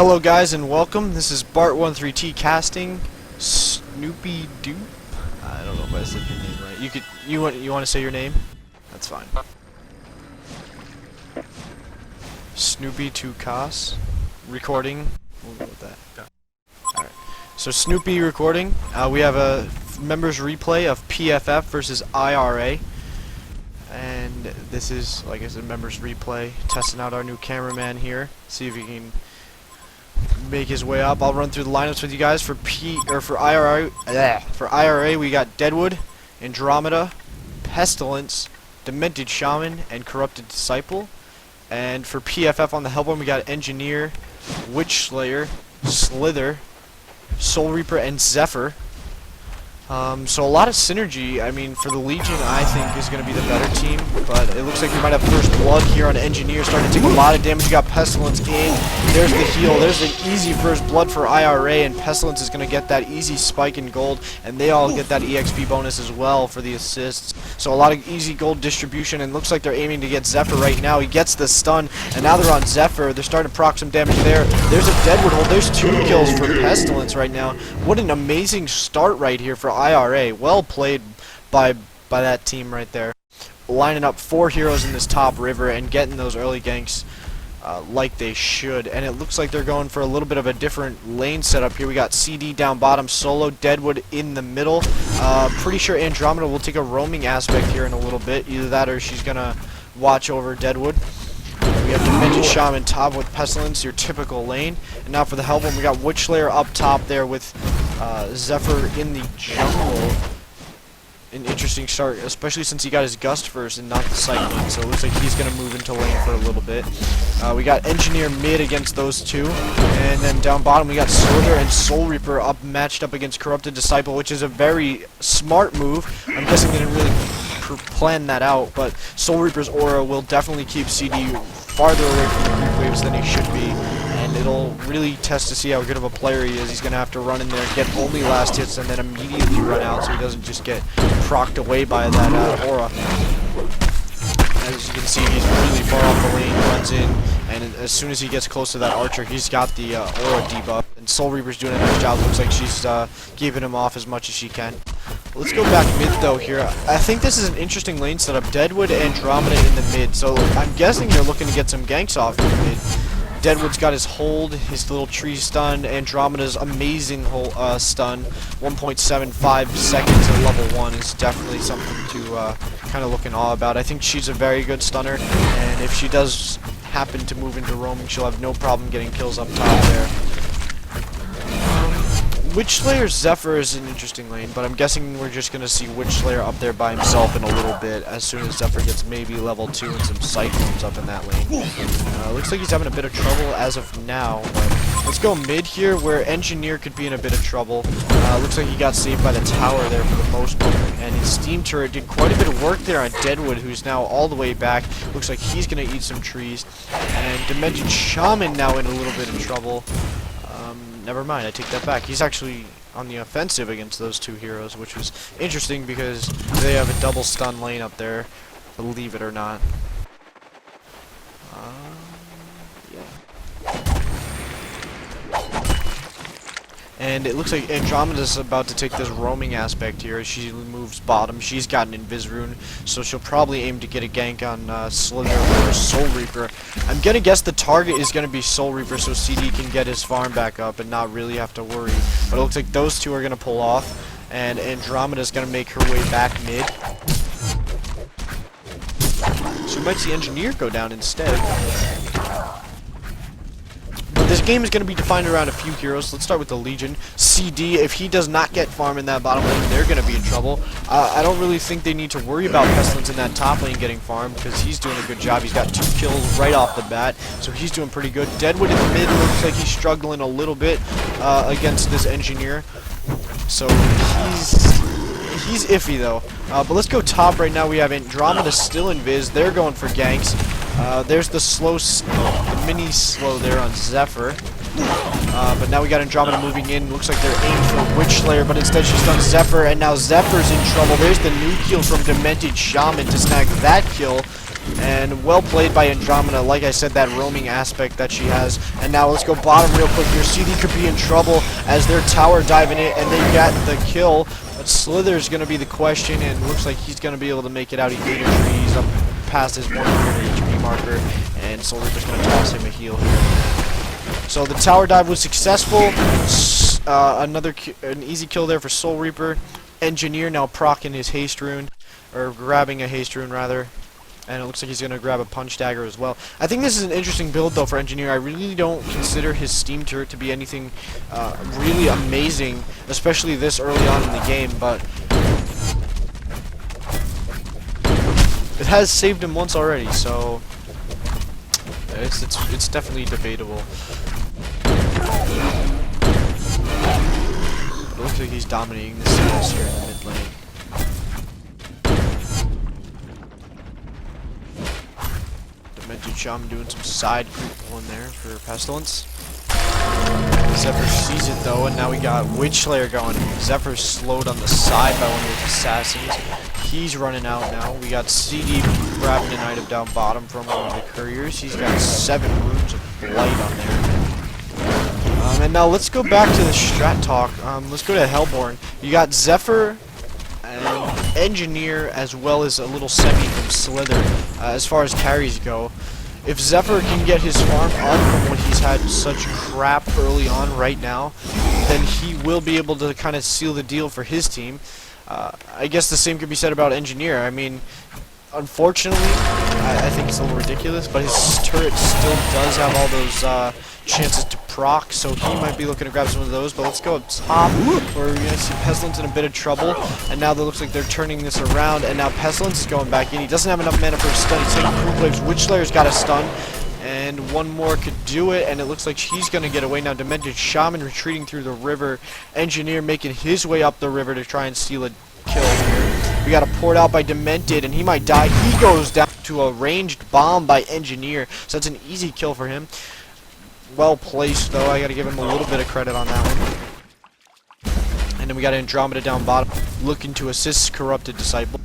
Hello guys and welcome. This is Bart13T casting Snoopy Doop. I don't know if I said your name right. You want to say your name? That's fine. Snoopy 2 Cos recording. We'll go with that. Alright. So Snoopy recording. We have a members replay of PFF versus iRa. And this is, like I said, members replay. Testing out our new cameraman here. See if he can make his way up. I'll run through the lineups with you guys. For iRa, we got Deadwood, Andromeda, Pestilence, Demented Shaman, and Corrupted Disciple. And for PFF on the help one, we got Engineer, Witch Slayer, Slither, Soul Reaper, and Zephyr. So a lot of synergy. I mean, for the Legion, I think is going to be the better team, but it looks like we might have First Blood here on Engineer, starting to take a lot of damage. You got Pestilence in. There's the heal. There's an easy First Blood for iRa, and Pestilence is going to get that easy spike in gold, and they all get that EXP bonus as well for the assists. So a lot of easy gold distribution, and looks like they're aiming to get Zephyr right now. He gets the stun, and now they're on Zephyr. They're starting to proc some damage there. There's a Deadwood hold. There's 2 kills for Pestilence right now. What an amazing start right here for iRa. Well played by that team right there. Lining up 4 heroes in this top river and getting those early ganks like they should. And it looks like they're going for a little bit of a different lane setup here. We got CD down bottom, Solo, Deadwood in the middle. Pretty sure Andromeda will take a roaming aspect here in a little bit. Either that or she's going to watch over Deadwood. We have Demented Shaman top with Pestilence, your typical lane. And now for the help one, we got Witch Slayer up top there with Zephyr in the jungle. An interesting start, especially since he got his Gust first and not the Cyclone, so it looks like he's going to move into lane for a little bit. We got Engineer mid against those two, and then down bottom we got Slither and Soul Reaper matched up against Corrupted Disciple, which is a very smart move. I'm guessing they didn't really plan that out, but Soul Reaper's aura will definitely keep CD farther away from the creep waves than he should be. And it'll really test to see how good of a player he is. He's going to have to run in there and get only last hits and then immediately run out so he doesn't just get procced away by that aura. As you can see, he's really far off the lane, runs in, and as soon as he gets close to that archer, he's got the aura debuff. And Soul Reaper's doing a nice job. Looks like she's keeping him off as much as she can. Let's go back mid though here. I think this is an interesting lane setup. Deadwood and Andromeda in the mid, so I'm guessing they're looking to get some ganks off in the mid. Deadwood's got his hold, his little tree stun, Andromeda's amazing stun, 1.75 seconds at level 1 is definitely something to kind of look in awe about. I think she's a very good stunner, and if she does happen to move into roaming, she'll have no problem getting kills up top there. Witch Slayer Zephyr is an interesting lane, but I'm guessing we're just going to see Witch Slayer up there by himself in a little bit as soon as Zephyr gets maybe level 2 and some Cyclones up in that lane. Looks like he's having a bit of trouble as of now, but let's go mid here where Engineer could be in a bit of trouble. Looks like he got saved by the tower there for the most part, and his steam turret did quite a bit of work there on Deadwood, who's now all the way back. Looks like he's going to eat some trees, and Demented Shaman now in a little bit of trouble. Never mind, I take that back. He's actually on the offensive against those 2 heroes, which was interesting because they have a double stun lane up there, believe it or not. And it looks like Andromeda's about to take this roaming aspect here as she moves bottom. She's got an Invis rune, so she'll probably aim to get a gank on Slither or Soul Reaper. I'm gonna guess the target is gonna be Soul Reaper so CD can get his farm back up and not really have to worry. But it looks like those 2 are gonna pull off, and Andromeda's gonna make her way back mid. So we might see Engineer go down instead. This game is going to be defined around a few heroes. Let's start with the Legion. CD, if he does not get farm in that bottom lane, they're going to be in trouble. I don't really think they need to worry about Pestilence in that top lane getting farm because he's doing a good job. He's got 2 kills right off the bat, so he's doing pretty good. Deadwood in the mid looks like he's struggling a little bit against this Engineer. So he's iffy though. But let's go top right now. We have Andromeda still in Viz. They're going for ganks. There's the mini slow there on Zephyr. But now we got Andromeda moving in. Looks like they're aiming for Witch Slayer, but instead she's done Zephyr, and now Zephyr's in trouble. There's the new kill from Demented Shaman to snag that kill. And well played by Andromeda. Like I said, that roaming aspect that she has. And now let's go bottom real quick here. CD could be in trouble as they're tower diving it, and they got the kill. But Slither's going to be the question, and looks like he's going to be able to make it out. He gained a tree. He's up past his 100 HP marker, and Soul Reaper's going to toss him a heal here. So the tower dive was successful. An easy kill there for Soul Reaper. Engineer now proccing his haste rune, or grabbing a haste rune rather. And it looks like he's going to grab a punch dagger as well. I think this is an interesting build, though, for Engineer. I really don't consider his steam turret to be anything really amazing, especially this early on in the game, but it has saved him once already, so it's definitely debatable. It looks like he's dominating the CS here in the mid lane. Demented Shaman doing some side creep one there for Pestilence. Zephyr sees it though, and now we got Witch Slayer going. Zephyr's slowed on the side by one of his assassins. He's running out now. We got CD grabbing an item down bottom from one of the couriers. He's got 7 runes of blight on there. And now let's go back to the strat talk. Let's go to Hellborn. You got Zephyr and Engineer, as well as a little semi from Slither, as far as carries go. If Zephyr can get his farm up from when he's had such crap early on right now, then he will be able to kind of seal the deal for his team. I guess the same could be said about Engineer. I mean, unfortunately, I think it's a little ridiculous, but his turret still does have all those chances to proc, so he might be looking to grab some of those. But let's go up top, where we're going to see Pestilence in a bit of trouble, and now it looks like they're turning this around, and now Pestilence is going back in. He doesn't have enough mana for a stun. He's taking Crew Waves. Witch Slayer's got a stun, and one more could do it, and it looks like he's going to get away now. Demented Shaman retreating through the river. Engineer making his way up the river to try and steal a kill here. We got a port out by Demented, and he might die. He goes down to a ranged bomb by Engineer, so that's an easy kill for him. Well placed, though. I got to give him a little bit of credit on that one. And then we got Andromeda down bottom, looking to assist Corrupted Disciple.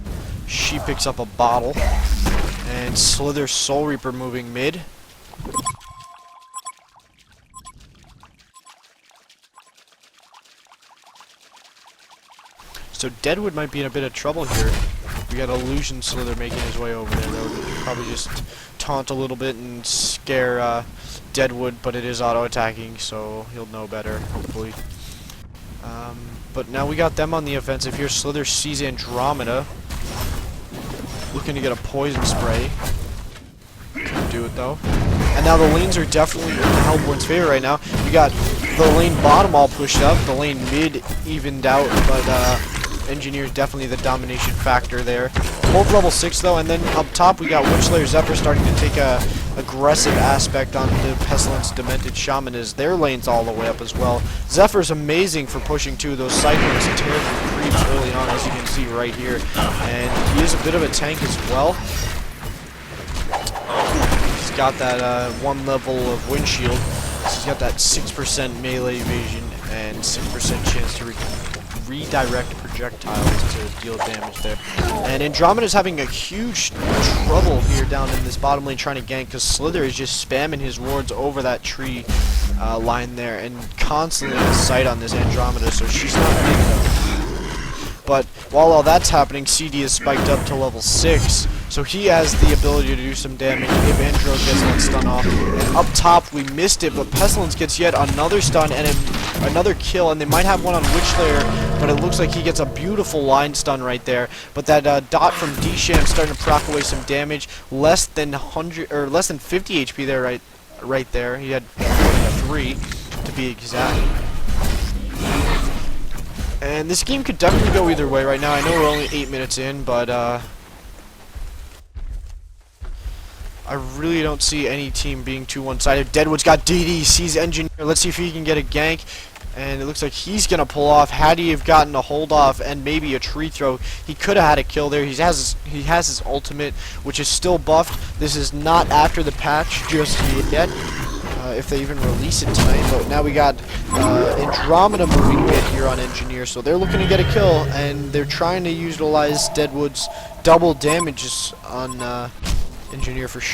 She picks up a bottle, and Slither Soul Reaper moving mid. So Deadwood might be in a bit of trouble here. We got Illusion Slither making his way over there, though. Probably just taunt a little bit and scare Deadwood, but it is auto-attacking, so he'll know better, hopefully. But now we got them on the offensive here. Slither sees Andromeda, looking to get a poison spray. Couldn't do it, though. And now the lanes are definitely in the Hellborn's favor right now. We got the lane bottom all pushed up, the lane mid evened out, but Engineer's definitely the domination factor there. Both level 6 though, and then up top we got Witch Slayer Zephyr starting to take a aggressive aspect on the Pestilence Demented Shaman, as their lane's all the way up as well. Zephyr's amazing for pushing too. Those cyclones tear through creeps early on, as you can see right here. And he is a bit of a tank as well. He's got that 1 level of windshield. So he's got that 6% melee evasion and 6% chance to redirect projectiles to deal damage there. And Andromeda's having a huge trouble here down in this bottom lane trying to gank, because Slither is just spamming his wards over that tree line there and constantly in sight on this Andromeda, so she's not getting them. But while all that's happening, CD is spiked up to level 6, so he has the ability to do some damage if Andro gets that stun off. And up top, we missed it, but Pestilence gets yet another stun and another kill, and they might have one on Witch Slayer, but it looks like he gets a beautiful line stun right there. But that dot from D-Sham starting to proc away some damage. Less than 100 or less than 50 HP there, right there. He had 3 to be exact. And this game could definitely go either way right now. I know we're only 8 minutes in, but I really don't see any team being too one-sided. Deadwood's got DD, sees Engineer. Let's see if he can get a gank. And it looks like he's going to pull off. Had he have gotten a hold off and maybe a tree throw, he could have had a kill there. He has his ultimate, which is still buffed. This is not after the patch just yet, if they even release it tonight. But now we got Andromeda moving mid here on Engineer, so they're looking to get a kill, and they're trying to utilize Deadwood's double damages on engineer for sure.